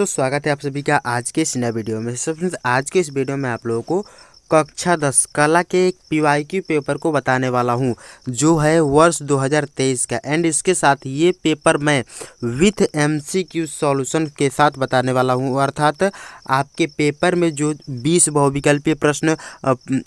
तो स्वागत है आप सभी का आज के इस नए वीडियो में। सब फ्रेंड्स, आज के इस वीडियो में आप लोगों को कक्षा 10 कला के एक पीवाईक्यू पेपर को बताने वाला हूं, जो है वर्ष 2023 का। एंड इसके साथ ये पेपर मैं विथ एमसीक्यू सॉल्यूशन के साथ बताने वाला हूं, अर्थात आपके पेपर में जो 20 बहुविकल्पीय प्रश्न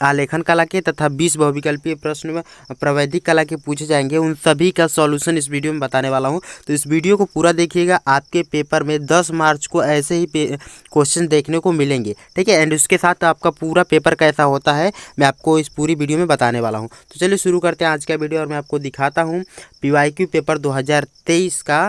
आलेखन कला के तथा 20 बहुविकल्पीय प्रश्न प्रावैधिक कला के पूछे जाएंगे, उन सभी का सॉल्यूशन इस वीडियो में बताने वाला हूं। तो इस वीडियो को पूरा देखिएगा। आपके पेपर में 10 मार्च को ऐसे ही क्वेश्चन देखने को मिलेंगे, ठीक है। एंड उसके साथ आपका पूरा पेपर कैसा होता है मैं आपको इस पूरी वीडियो में बताने वाला हूं। तो चलिए शुरू करते हैं आज का वीडियो और मैं आपको दिखाता हूं पीवाईक्यू पेपर 2023 का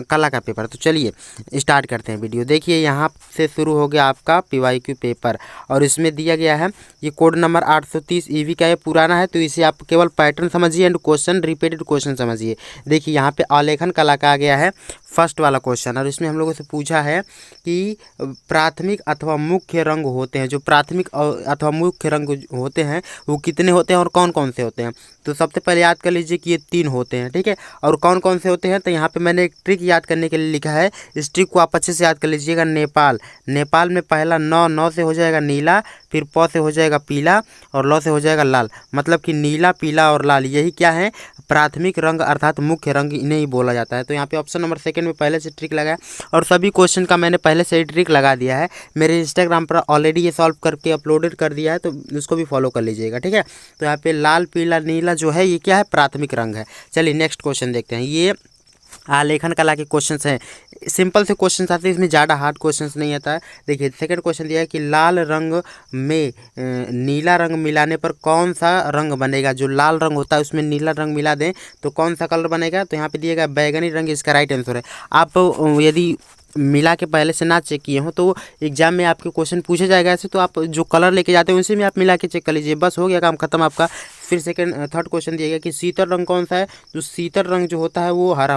कला का पेपर। तो चलिए स्टार्ट करते हैं वीडियो। देखिए यहाँ से शुरू हो गया आपका पीवाईक्यू पेपर और इसमें दिया गया है ये कोड नंबर 830 ईवी का। ये पुराना है तो इसे आप केवल पैटर्न समझिए एंड क्वेश्चन रिपीटेड क्वेश्चन समझिए। देखिए यहाँ पे आलेखन कला का आ गया है फर्स्ट वाला क्वेश्चन और इसमें हम लोगों से पूछा है कि प्राथमिक अथवा मुख्य रंग होते हैं, जो प्राथमिक अथवा मुख्य रंग होते हैं वो कितने होते हैं और कौन कौन से होते हैं। तो सबसे पहले याद कर लीजिए कि ये 3 होते हैं, ठीक है। और कौन कौन से होते हैं तो यहाँ पे मैंने एक ट्रिक याद करने के लिए लिखा है। इस ट्रिक को आप अच्छे से याद कर लीजिएगा। नेपाल में पहला नौ से हो जाएगा नीला, फिर प से हो जाएगा पीला और ल से हो जाएगा लाल। मतलब कि नीला, पीला और लाल यही क्या है, प्राथमिक रंग अर्थात मुख्य रंग इन्हें ही बोला जाता है। तो यहाँ पे ऑप्शन नंबर सेकंड में पहले से ट्रिक लगा है और सभी क्वेश्चन का मैंने पहले से ही ट्रिक लगा दिया है। मेरे इंस्टाग्राम पर ऑलरेडी ये सॉल्व करके अपलोडेड कर दिया है, तो उसको भी फॉलो कर लीजिएगा, ठीक है। तो यहाँ पे लाल, पीला, नीला जो है ये क्या है, प्राथमिक रंग है। चलिए नेक्स्ट क्वेश्चन देखते हैं। ये आलेखन कला के क्वेश्चंस हैं, सिंपल से क्वेश्चंस आते हैं, इसमें ज़्यादा हार्ड क्वेश्चंस नहीं आता है। देखिए सेकंड क्वेश्चन दिया है कि लाल रंग में नीला रंग मिलाने पर कौन सा रंग बनेगा। जो लाल रंग होता है उसमें नीला रंग मिला दें तो कौन सा कलर बनेगा। तो यहाँ पे दिएगा बैगनी रंग, इसका राइट आंसर है। आप यदि मिला के पहले से ना चेक किए हो तो एग्जाम में आपके क्वेश्चन पूछे जाएगा ऐसे, तो आप जो कलर लेके जाते हैं उसी में आप मिला के चेक कर लीजिए, बस हो गया काम खत्म आपका। फिर थर्ड क्वेश्चन दिया गया कि शीतल रंग कौन सा है। तो शीतल रंग जो होता है वो हरा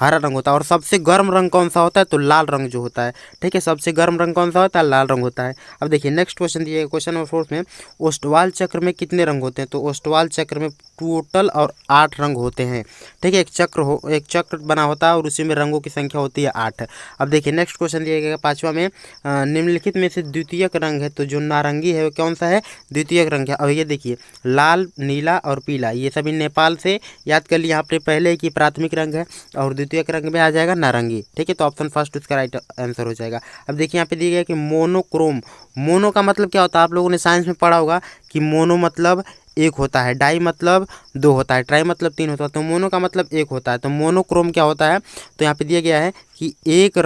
रंग होता है। और सबसे गर्म रंग कौन सा होता है तो लाल रंग जो होता है, ठीक है। सबसे गर्म रंग कौन सा होता है, लाल रंग होता है। अब देखिए नेक्स्ट क्वेश्चन दिया गया क्वेश्चन नंबर 4 में, ओस्टवाल चक्र में कितने रंग होते हैं। तो ओस्टवाल चक्र में टोटल और 8 रंग होते हैं, ठीक है। एक चक्र बना होता है और उसी में रंगों की संख्या होती है 8। अब देखिए नेक्स्ट क्वेश्चन दिया गया 5वां में, निम्नलिखित में से द्वितीयक रंग है। तो जो नारंगी है वो कौन सा है, द्वितीयक रंग है। और ये देखिए लाल, नीला और पीला ये सभी नेपाल से याद कर लिया आपने पहले कि प्राथमिक रंग है और द्वितीयक रंग में आ जाएगा नारंगी, ठीक है। तो ऑप्शन फर्स्ट उसका राइट आंसर हो जाएगा। अब देखिए यहाँ पे दिया गया कि मोनोक्रोम, मोनो का मतलब क्या होता है, आप लोगों ने साइंस में पढ़ा होगा कि मोनो मतलब एक होता है, डाई मतलब 2 होता है, ट्राई मतलब 3 होता है, तो मोनो का मतलब एक होता है। तो मोनोक्रोम क्या होता है तो यहाँ पे दिया गया है कि एक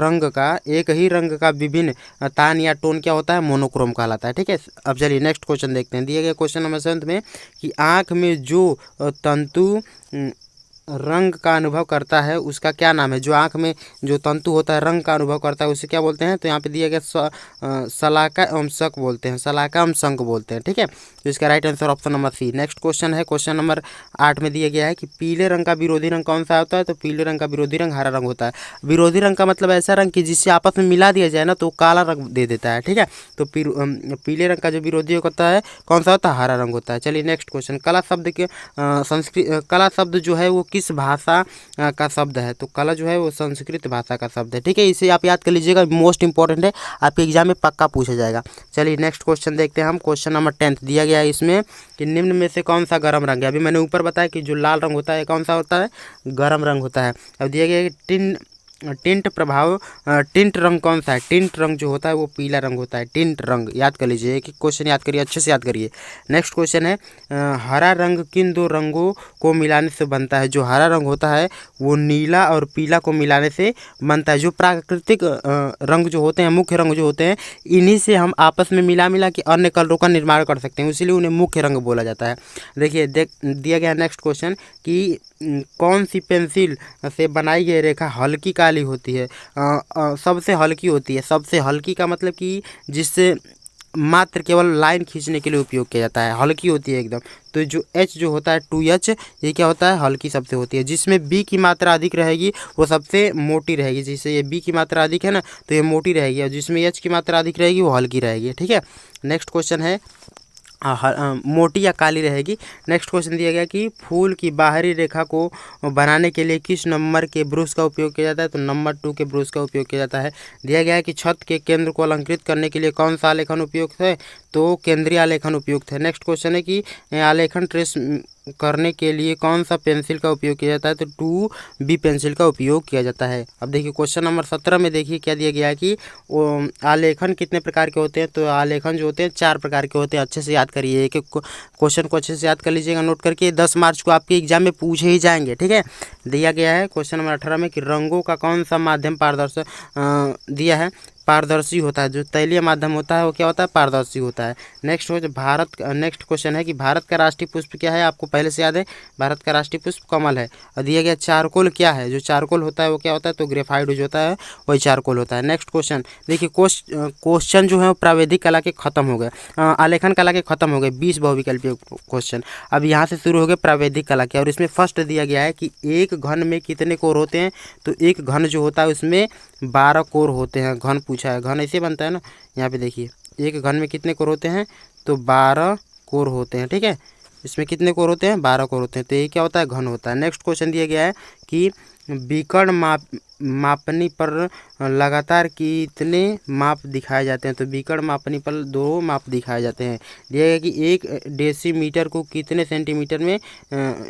ही रंग का विभिन्न तान या टोन क्या होता है, मोनोक्रोम कहलाता है, ठीक है। अब चलिए नेक्स्ट क्वेश्चन देखते हैं। दिया गया क्वेश्चन नंबर 7 में कि आँख में जो तंतु रंग का अनुभव करता है उसका क्या नाम है। जो आँख में जो तंतु होता है रंग का अनुभव करता है उसे क्या बोलते हैं। तो यहाँ पे दिया गया शलाका एवं शंख बोलते हैं, शलाका एवं शंख बोलते हैं, ठीक है। तो इसका right answer option number C. Next question है क्वेश्चन नंबर 8 में दिया गया है कि पीले रंग का विरोधी रंग कौन सा होता है। तो पीले रंग का विरोधी रंग हरा रंग होता है। विरोधी रंग का मतलब ऐसा रंग कि जिससे आपस में मिला दिया जाए ना तो काला रंग दे देता है, ठीक है। तो पीले रंग का जो विरोधी होता है कौन सा होता है, हरा रंग होता है। चलिए नेक्स्ट क्वेश्चन, कला शब्द के संस्कृत कला शब्द जो है वो किस भाषा का शब्द है। तो कला जो है वो संस्कृत भाषा का शब्द है, ठीक है। इसे आप याद कर लीजिएगा, मोस्ट इंपॉर्टेंट है, आपके एग्जाम में पक्का पूछा जाएगा। चलिए नेक्स्ट क्वेश्चन देखते हैं हम। क्वेश्चन नंबर 10 दिया गया है इसमें कि निम्न में से कौन सा गर्म रंग है। अभी मैंने ऊपर बताया कि जो लाल रंग होता है कौन सा होता है, गर्म रंग होता है। अब दिया गया है कि टिंट रंग कौन सा है। टिंट रंग जो होता है वो पीला रंग होता है, टिंट रंग याद कर लीजिए, एक क्वेश्चन याद करिए, अच्छे से याद करिए। नेक्स्ट क्वेश्चन है हरा रंग किन 2 रंगों को मिलाने से बनता है। जो हरा रंग होता है वो नीला और पीला को मिलाने से बनता है। जो प्राकृतिक रंग जो होते हैं, मुख्य रंग जो होते हैं, इन्हीं से हम आपस में मिला के अन्य कलरों का निर्माण कर सकते हैं, इसीलिए उन्हें मुख्य रंग बोला जाता है। देखिए दिया गया नेक्स्ट क्वेश्चन कि कौन सी पेंसिल से बनाई गई रेखा हल्की काली होती है। सबसे हल्की होती है। सबसे हल्की का मतलब कि जिससे मात्र केवल लाइन खींचने के लिए उपयोग किया जाता है, हल्की होती है एकदम। तो जो H जो होता है 2H ये क्या होता है, हल्की सबसे होती है। जिसमें B की मात्रा अधिक रहेगी वो सबसे मोटी रहेगी। जैसे ये B की मात्रा अधिक है ना तो ये मोटी रहेगी, और जिसमें H की मात्रा अधिक रहेगी वो हल्की रहेगी, ठीक है। नेक्स्ट क्वेश्चन है मोटी या काली रहेगी। नेक्स्ट क्वेश्चन दिया गया कि फूल की बाहरी रेखा को बनाने के लिए किस नंबर के ब्रश का उपयोग किया जाता है, तो नंबर 2 के ब्रश का उपयोग किया जाता है। दिया गया है कि छत के केंद्र को अलंकृत करने के लिए कौन सा आलेखन उपयुक्त है, तो केंद्रीय आलेखन उपयुक्त है। नेक्स्ट क्वेश्चन है कि आलेखन ट्रेस करने के लिए कौन सा पेंसिल का उपयोग किया जाता है, तो 2B पेंसिल का उपयोग किया जाता है। अब देखिए क्वेश्चन नंबर 17 में देखिए क्या दिया गया है कि आलेखन कितने प्रकार के होते हैं, तो आलेखन जो होते हैं 4 प्रकार के होते हैं। अच्छे से याद करिए, एक एक क्वेश्चन को अच्छे से याद कर लीजिएगा नोट करके, 10 मार्च को आपके एग्जाम में पूछे ही जाएंगे, ठीक है। दिया गया है क्वेश्चन नंबर 18 में कि रंगों का कौन सा माध्यम पारदर्शी दिया है, पारदर्शी होता है। जो तैलीय माध्यम होता है वो क्या होता है, पारदर्शी होता है। नेक्स्ट नेक्स्ट क्वेश्चन है कि भारत का राष्ट्रीय पुष्प क्या है, आपको पहले से याद है, भारत का राष्ट्रीय पुष्प कमल है। और दिया गया चारकोल क्या है, जो चारकोल होता है वो क्या होता है, तो ग्रेफाइट जो होता है वही चारकोल होता है। नेक्स्ट क्वेश्चन देखिए, क्वेश्चन जो है वो प्रावैधिक कला के खत्म हो गए, आलेखन कला के खत्म हो गए, 20 बहुविकल्पीय क्वेश्चन। अब यहाँ से शुरू हो गए प्रावैधिक कला के, और इसमें फर्स्ट दिया गया है कि एक घन में कितने कोर होते हैं, तो एक घन जो होता है उसमें 12 कोर होते हैं। घन पूछा है, घन ऐसे बनता है ना, यहाँ पे देखिए एक घन में कितने कोर होते हैं, तो 12 कोर होते हैं, ठीक है। इसमें कितने कोर होते हैं, 12 कोर होते हैं, तो ये क्या होता है, घन होता है। नेक्स्ट क्वेश्चन दिया गया है कि विकर्ण मापनी पर लगातार कितने माप दिखाए जाते हैं, तो विकर्ण मापनी पर 2 माप दिखाए जाते हैं। दिया गया कि 1 डेसीमीटर को कितने सेंटीमीटर में,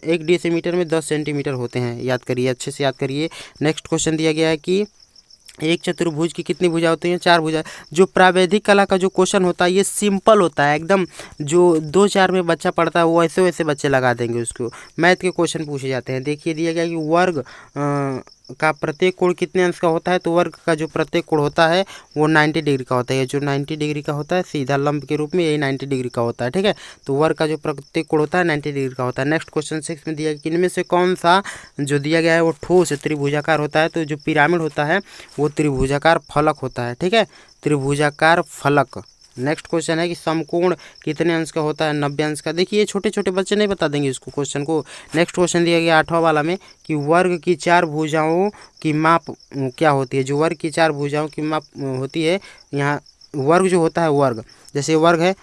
1 डेसीमीटर में 10 सेंटीमीटर होते हैं। याद करिए, अच्छे से याद करिए। नेक्स्ट क्वेश्चन दिया गया है कि एक चतुर्भुज की कितनी भुजा होती हैं, 4 भुजा। जो प्रावैधिक कला का जो क्वेश्चन होता है ये सिंपल होता है एकदम, जो 2-4 में बच्चा पढ़ता है वो वैसे वैसे बच्चे लगा देंगे उसको। मैथ के क्वेश्चन पूछे जाते हैं। देखिए दिया गया कि वर्ग का प्रत्येक कोण कितने अंश का होता है, तो वर्ग का जो प्रत्येक कोण होता है वो 90 डिग्री का होता है। जो 90 डिग्री का होता है सीधा लंब के रूप में, यही 90 डिग्री का होता है, ठीक है। तो वर्ग का जो प्रत्येक कोण होता है 90 डिग्री का होता है। नेक्स्ट क्वेश्चन 6 में दिया गया कि इनमें से कौन सा जो दिया गया है वो ठोस त्रिभुजाकार होता है, तो जो पिरामिड होता है वो त्रिभुजाकार फलक होता है, ठीक है, त्रिभुजाकार फलक। नेक्स्ट क्वेश्चन है कि समकोण कितने अंश का होता है, 90 अंश का। देखिए ये छोटे छोटे बच्चे नहीं बता देंगे इसको क्वेश्चन को। नेक्स्ट क्वेश्चन दिया गया 8वां वाला में कि वर्ग की 4 भुजाओं की माप क्या होती है। जो वर्ग की 4 भुजाओं की माप होती है, यहाँ वर्ग जो होता है, वर्ग जैसे वर्ग है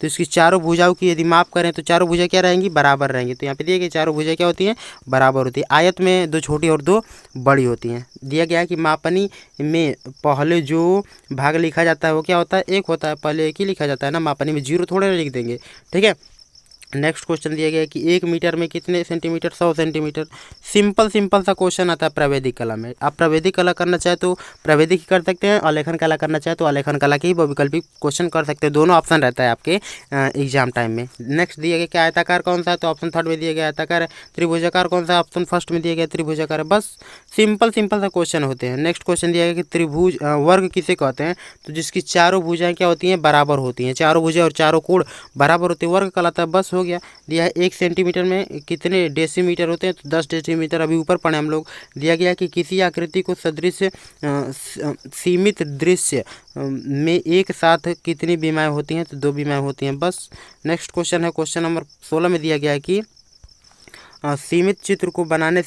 तो इसकी चारों भुजाओं की यदि माप करें तो चारों भुजा क्या रहेंगी, बराबर रहेंगी। तो यहाँ पे दिया गया चारों भुजा क्या होती हैं, बराबर होती है। आयत में 2 छोटी और 2 बड़ी होती हैं। दिया गया है कि मापनी में पहले जो भाग लिखा जाता है वो क्या होता है, 1 होता है। पहले 1 ही लिखा जाता है ना, मापनी में 0 थोड़े ना लिख देंगे, ठीक है। नेक्स्ट क्वेश्चन दिया गया है कि 1 मीटर में कितने सेंटीमीटर, 100 सेंटीमीटर। सिंपल सा क्वेश्चन आता है प्रावैधिक कला में। आप प्रावैधिक कला करना चाहे तो प्रावैधिक ही कर सकते हैं, आलेखन कला करना चाहे तो आलेखन कला के ही बहुविकल्पी क्वेश्चन कर सकते हैं। दोनों ऑप्शन रहता है आपके एग्जाम टाइम में। नेक्स्ट दिया गया कि आयताकार कौन सा है, तो ऑप्शन 3 में दिया गया आयताकार है। त्रिभुजाकार कौन सा, ऑप्शन 1 में दिया गया त्रिभुजाकार है। बस सिंपल सा क्वेश्चन होते हैं। नेक्स्ट क्वेश्चन दिया गया कि त्रिभुज वर्ग किसे कहते हैं, तो जिसकी चारों भुजाएं क्या होती हैं, बराबर होती हैं। चारों भुजाएं और चारों कोण बराबर होते हैं, वर्ग कहलाता है। बस हो गया। दिया है 1 सेंटीमीटर में कितने डेसीमीटर होते हैं, तो 10 डेसीमीटर। अभी ऊपर पढ़े हम लोग। दिया गया कि किसी आकृति को सदृश सीमित दृश्य में एक साथ कितनी बीमाएँ होती हैं, तो 2 बीमाएँ होती हैं। बस। नेक्स्ट क्वेश्चन है क्वेश्चन नंबर 16 में दिया गया है कि सीमित चित्र को बनाने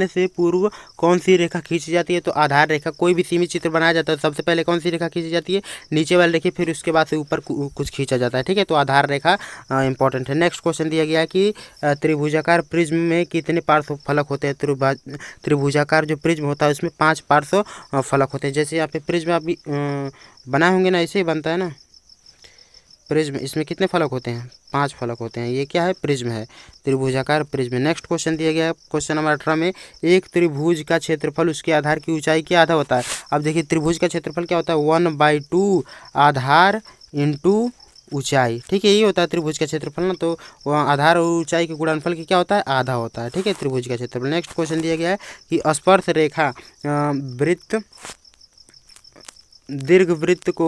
से पूर्व कौन सी रेखा खींची जाती है, तो आधार रेखा। कोई भी सीमित चित्र बनाया जाता है सबसे पहले कौन सी रेखा खींची जाती है, नीचे वाली रेखा, फिर उसके बाद से ऊपर कुछ खींचा जाता है, ठीक है। तो आधार रेखा इंपॉर्टेंट है। नेक्स्ट क्वेश्चन दिया गया है कि त्रिभुजाकार प्रिज्म में कितने पार्श्व फलक होते हैं। त्रिभुजाकार जो प्रिज्म होता है उसमें 5 पार्श्व फलक होते हैं। जैसे यहाँ पे प्रिज्म आप भी बनाए होंगे ना, ऐसे ही बनता है ना प्रिज्म। इसमें कितने फलक होते हैं, 5 फलक होते हैं। ये क्या है, प्रिज्म है, त्रिभुजाकार प्रिज्म। नेक्स्ट क्वेश्चन दिया गया है क्वेश्चन नंबर 18 में एक त्रिभुज का क्षेत्रफल उसके आधार की ऊंचाई के आधा होता है। अब देखिए त्रिभुज का क्षेत्रफल क्या होता है, 1/2 आधार इंटू ऊंचाई, ठीक है। यही होता है त्रिभुज का क्षेत्रफल ना, तो आधार और ऊंचाई के गुणनफल की क्या होता है, आधा होता है, ठीक है, त्रिभुज का क्षेत्रफल। नेक्स्ट क्वेश्चन दिया गया है कि स्पर्श रेखा वृत्त दीर्घ वृत्त को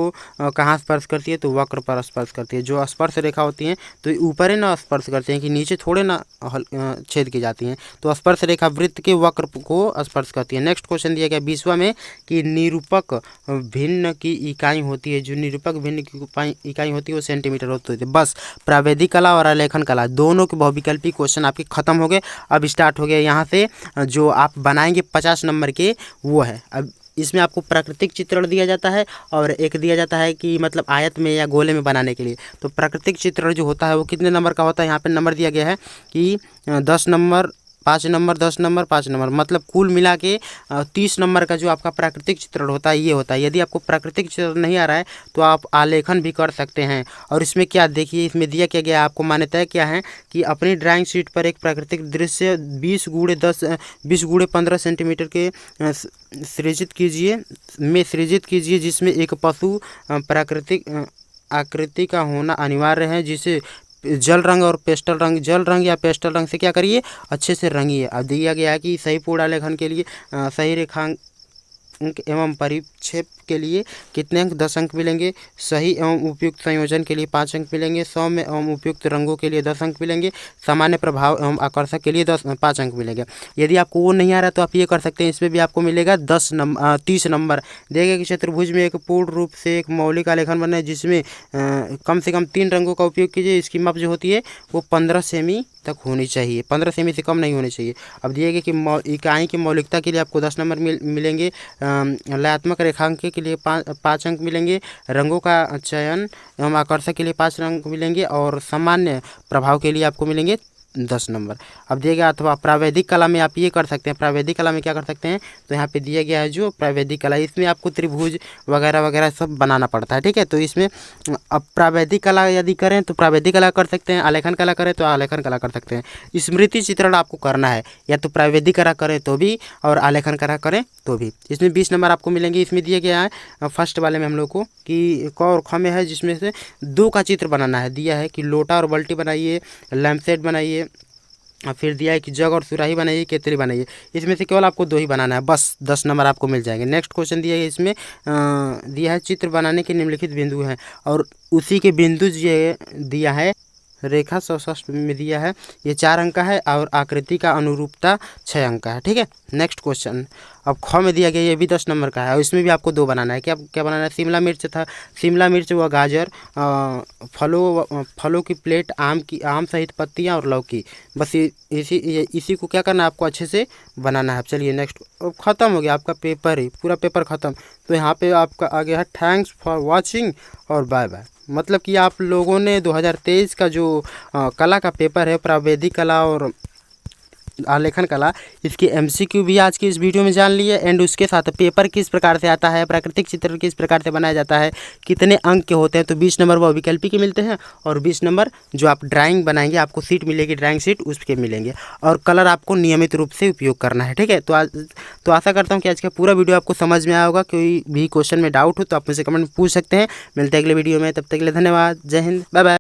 कहाँ स्पर्श करती है, तो वक्र पर स्पर्श करती है। जो स्पर्श रेखा होती हैं तो ऊपर ही ना स्पर्श करते हैं कि नीचे थोड़े ना छेद की जाती हैं। तो स्पर्श रेखा वृत्त के वक्र को स्पर्श करती है। नेक्स्ट क्वेश्चन दिया गया 20वां में कि निरूपक भिन्न की इकाई होती है। जो निरूपक भिन्न की इकाई होती है वो सेंटीमीटर होती है। बस प्रावैधिक कला और आलेखन कला दोनों के बहुविकल्पी क्वेश्चन आपके खत्म हो गए। अब स्टार्ट हो गया यहाँ से जो आप बनाएंगे 50 नंबर के, वो है अब इसमें आपको प्राकृतिक चित्रण दिया जाता है और एक दिया जाता है कि मतलब आयत में या गोले में बनाने के लिए। तो प्राकृतिक चित्रण जो होता है वो कितने नंबर का होता है, यहाँ पे नंबर दिया गया है कि 10 नंबर, 5 नंबर, 10 नंबर, 5 नंबर, मतलब कुल मिला के 30 नंबर का जो आपका प्राकृतिक चित्रण होता है ये होता है। यदि आपको प्राकृतिक चित्रण नहीं आ रहा है तो आप आलेखन भी कर सकते हैं। और इसमें क्या देखिए, इसमें दिया क्या गया है, आपको मान्यताएं क्या है कि अपनी ड्राइंग शीट पर एक प्राकृतिक दृश्य 20 गुणे 10 20 गुणे 15 सेंटीमीटर के सृजित कीजिए जिसमें एक पशु प्राकृतिक आकृति का होना अनिवार्य है, जिसे जल रंग या पेस्टल रंग से क्या करिए, अच्छे से रंगिए। अब दिया गया है कि सही पूर्ण आलेखन के लिए सही रेखांकन एवं परिक्षेप के लिए कितने अंक, 10 अंक मिलेंगे। सही एवं उपयुक्त संयोजन के लिए 5 अंक मिलेंगे। सौम्य एवं उपयुक्त रंगों के लिए 10 अंक मिलेंगे। सामान्य प्रभाव एवं आकर्षक के लिए 5 अंक मिलेंगे। यदि आपको वो नहीं आ रहा तो आप ये कर सकते हैं, इसमें भी आपको मिलेगा 30 नंबर। देखिए कि चतुर्भुज में एक पूर्ण रूप से एक मौलिक आलेखन बनना है जिसमें कम से कम 3 रंगों का उपयोग कीजिए। इसकी माप जो होती है वो 15 सेमी तक होनी चाहिए, 15 सेमी से कम नहीं होनी चाहिए। अब दिए गए कि इकाई की मौलिकता के लिए आपको 10 नंबर मिलेंगे। लयात्मक रेखांकन के लिए 5 अंक मिलेंगे। रंगों का चयन एवं आकर्षक के लिए 5 अंक मिलेंगे और सामान्य प्रभाव के लिए आपको मिलेंगे 10 नंबर। अब दिया गया, अथवा प्रावैधिक कला में आप ये कर सकते हैं। प्रावैधिक कला में क्या कर सकते हैं, तो यहाँ पे दिया गया है जो प्रावैधिक कला, इसमें आपको त्रिभुज वगैरह वगैरह सब बनाना पड़ता है, ठीक है। तो इसमें अब प्रावैधिक कला यदि करें तो प्रावैधिक कला कर सकते हैं, आलेखन कला करें तो आलेखन कला कर सकते हैं। स्मृति चित्रण आपको करना है, या तो प्रावैधिक कला करें तो भी और आलेखन कला करें तो भी। इसमें 20 नंबर आपको मिलेंगे। इसमें दिया गया है फर्स्ट वाले में हम लोग को कि क और ख में है, जिसमें से 2 का चित्र बनाना है। दिया है कि लोटा और बाल्टी बनाइए, लैंपसेट बनाइए, फिर दिया है कि जग और सुराही बनाइए, केतली बनाइए। इसमें से केवल आपको 2 ही बनाना है, बस 10 नंबर आपको मिल जाएंगे। नेक्स्ट क्वेश्चन दिया है, इसमें दिया है चित्र बनाने के निम्नलिखित बिंदु हैं और उसी के बिंदु ये दिया है। रेखा 160 में दिया है, ये 4 अंक का है और आकृति का अनुरूपता 6 अंक का है, ठीक है। नेक्स्ट क्वेश्चन अब ख में दिया गया, ये भी 10 नंबर का है और इसमें भी आपको 2 बनाना है। क्या क्या बनाना है, शिमला मिर्च था, शिमला मिर्च व गाजर, फलों की प्लेट, आम सहित पत्तियां और लौकी। बस इसी को क्या करना है, आपको अच्छे से बनाना है। चलिए नेक्स्ट, ख़त्म हो गया आपका पेपर, ही पूरा पेपर ख़त्म। तो यहाँ पे आपका आ गया है थैंक्स फॉर वॉचिंग और बाय बाय। मतलब कि आप लोगों ने 2023 का जो कला का पेपर है, प्रावैधिक कला और आलेखन कला, इसकी MCQ भी आज की इस वीडियो में जान लिए एंड उसके साथ पेपर किस प्रकार से आता है, प्राकृतिक चित्र किस प्रकार से बनाया जाता है, कितने अंक के होते हैं। तो 20 नंबर वो विकल्पी के मिलते हैं और 20 नंबर जो आप ड्राइंग बनाएंगे, आपको सीट मिलेगी, ड्राइंग सीट, उसके मिलेंगे। और कलर आपको नियमित रूप से उपयोग करना है, ठीक है। तो आशा करता हूँ कि आज का पूरा वीडियो आपको समझ में आया होगा। कोई भी क्वेश्चन में डाउट हो तो आप मुझसे कमेंट में पूछ सकते हैं। मिलते हैं अगले वीडियो में, तब तक के लिए धन्यवाद। जय हिंद, बाय बाय।